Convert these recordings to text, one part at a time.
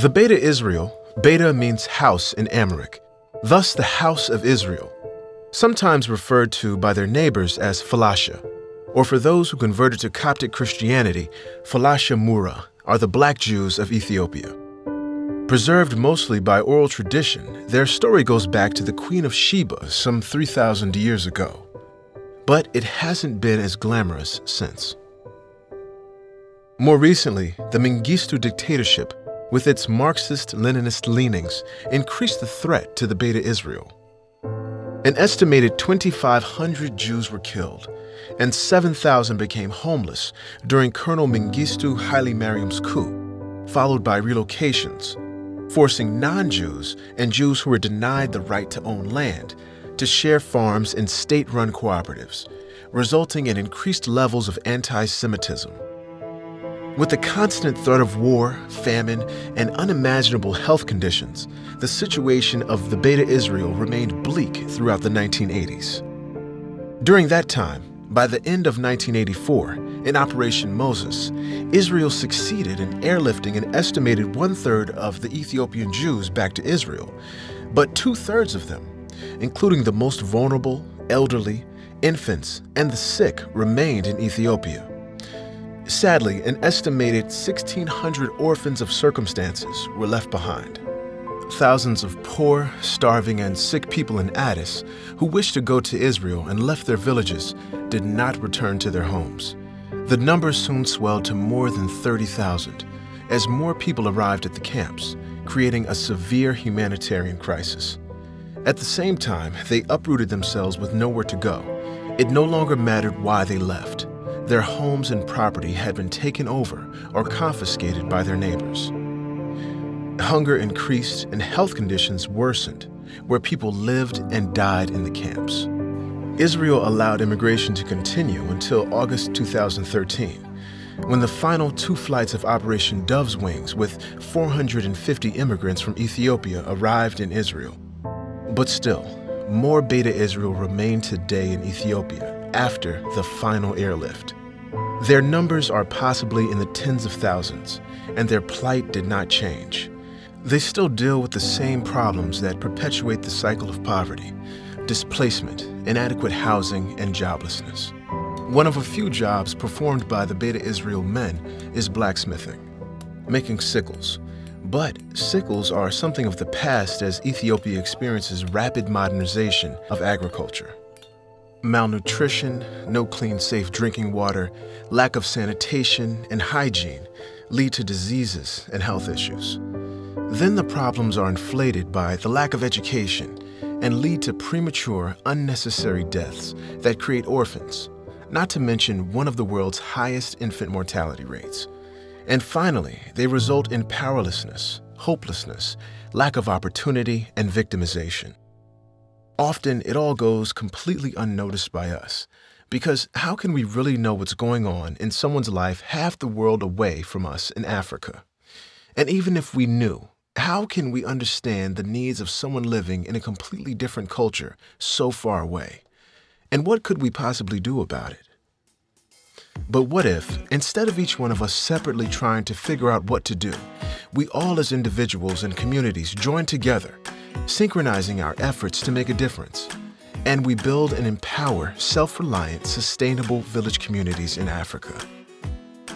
The Beta Israel, Beta means house in Amharic, thus the House of Israel, sometimes referred to by their neighbors as Falasha, or for those who converted to Coptic Christianity, Falasha Mura, are the Black Jews of Ethiopia. Preserved mostly by oral tradition, their story goes back to the Queen of Sheba some 3,000 years ago. But it hasn't been as glamorous since. More recently, the Mengistu dictatorship, with its Marxist-Leninist leanings, increased the threat to the Beta Israel. An estimated 2,500 Jews were killed, and 7,000 became homeless during Colonel Mengistu Haile Mariam's coup, followed by relocations, forcing non-Jews and Jews who were denied the right to own land to share farms in state-run cooperatives, resulting in increased levels of anti-Semitism. With the constant threat of war, famine, and unimaginable health conditions, the situation of the Beta Israel remained bleak throughout the 1980s. During that time, by the end of 1984, in Operation Moses, Israel succeeded in airlifting an estimated one-third of the Ethiopian Jews back to Israel, but two-thirds of them, including the most vulnerable, elderly, infants, and the sick, remained in Ethiopia. Sadly, an estimated 1,600 orphans of circumstances were left behind. Thousands of poor, starving, and sick people in Addis who wished to go to Israel and left their villages did not return to their homes. The numbers soon swelled to more than 30,000 as more people arrived at the camps, creating a severe humanitarian crisis. At the same time, they uprooted themselves with nowhere to go. It no longer mattered why they left. Their homes and property had been taken over or confiscated by their neighbors. Hunger increased and health conditions worsened, where people lived and died in the camps. Israel allowed immigration to continue until August 2013, when the final two flights of Operation Dove's Wings with 450 immigrants from Ethiopia arrived in Israel. But still, more Beta Israel remain today in Ethiopia after the final airlift. Their numbers are possibly in the tens of thousands, and their plight did not change. They still deal with the same problems that perpetuate the cycle of poverty: displacement, inadequate housing, and joblessness. One of a few jobs performed by the Beta Israel men is blacksmithing, making sickles. But sickles are something of the past as Ethiopia experiences rapid modernization of agriculture. Malnutrition, no clean, safe drinking water, lack of sanitation and hygiene lead to diseases and health issues. Then the problems are inflated by the lack of education and lead to premature, unnecessary deaths that create orphans, not to mention one of the world's highest infant mortality rates. And finally, they result in powerlessness, hopelessness, lack of opportunity, and victimization. Often, it all goes completely unnoticed by us, because how can we really know what's going on in someone's life half the world away from us in Africa? And even if we knew, how can we understand the needs of someone living in a completely different culture so far away? And what could we possibly do about it? But what if, instead of each one of us separately trying to figure out what to do, we all as individuals and communities join together, synchronizing our efforts to make a difference, and we build and empower self-reliant, sustainable village communities in Africa?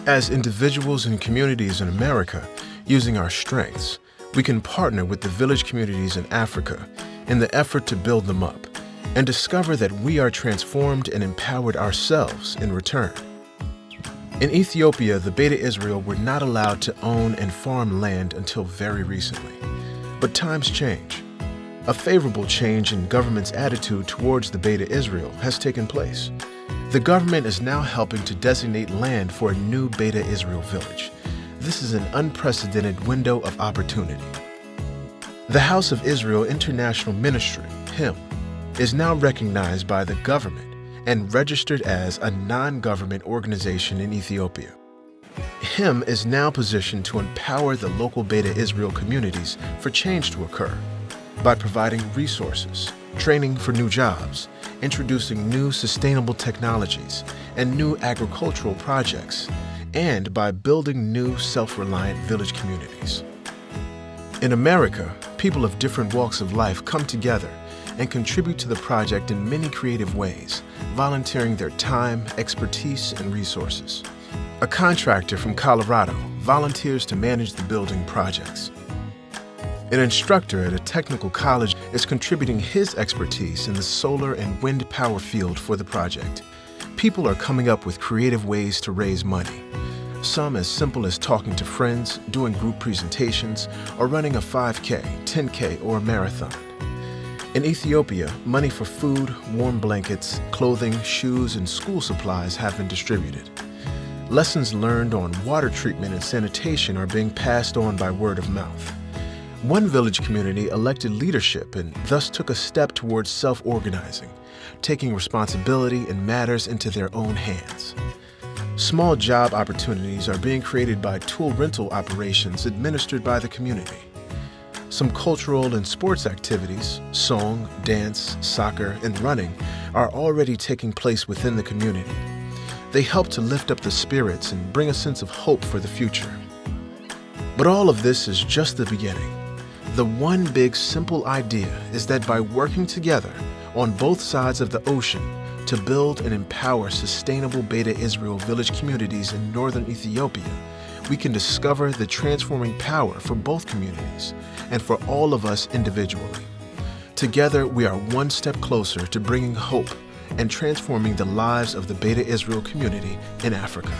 As individuals and communities in America, using our strengths, we can partner with the village communities in Africa in the effort to build them up and discover that we are transformed and empowered ourselves in return. In Ethiopia, the Beta Israel were not allowed to own and farm land until very recently. But times change. A favorable change in government's attitude towards the Beta Israel has taken place. The government is now helping to designate land for a new Beta Israel village. This is an unprecedented window of opportunity. The House of Israel International Ministry, HIIM, is now recognized by the government and registered as a non-government organization in Ethiopia. HIIM is now positioned to empower the local Beta Israel communities for change to occur by providing resources, training for new jobs, introducing new sustainable technologies and new agricultural projects, and by building new self-reliant village communities. In America, people of different walks of life come together and contribute to the project in many creative ways, volunteering their time, expertise, and resources. A contractor from Colorado volunteers to manage the building projects. An instructor at a technical college is contributing his expertise in the solar and wind power field for the project. People are coming up with creative ways to raise money. Some as simple as talking to friends, doing group presentations, or running a 5K, 10K, or a marathon. In Ethiopia, money for food, warm blankets, clothing, shoes, and school supplies have been distributed. Lessons learned on water treatment and sanitation are being passed on by word of mouth. One village community elected leadership and thus took a step towards self-organizing, taking responsibility and matters into their own hands. Small job opportunities are being created by tool rental operations administered by the community. Some cultural and sports activities, song, dance, soccer, and running, are already taking place within the community. They help to lift up the spirits and bring a sense of hope for the future. But all of this is just the beginning. The one big simple idea is that by working together on both sides of the ocean to build and empower sustainable Beta Israel village communities in northern Ethiopia, we can discover the transforming power for both communities and for all of us individually. Together, we are one step closer to bringing hope and transforming the lives of the Beta Israel community in Africa.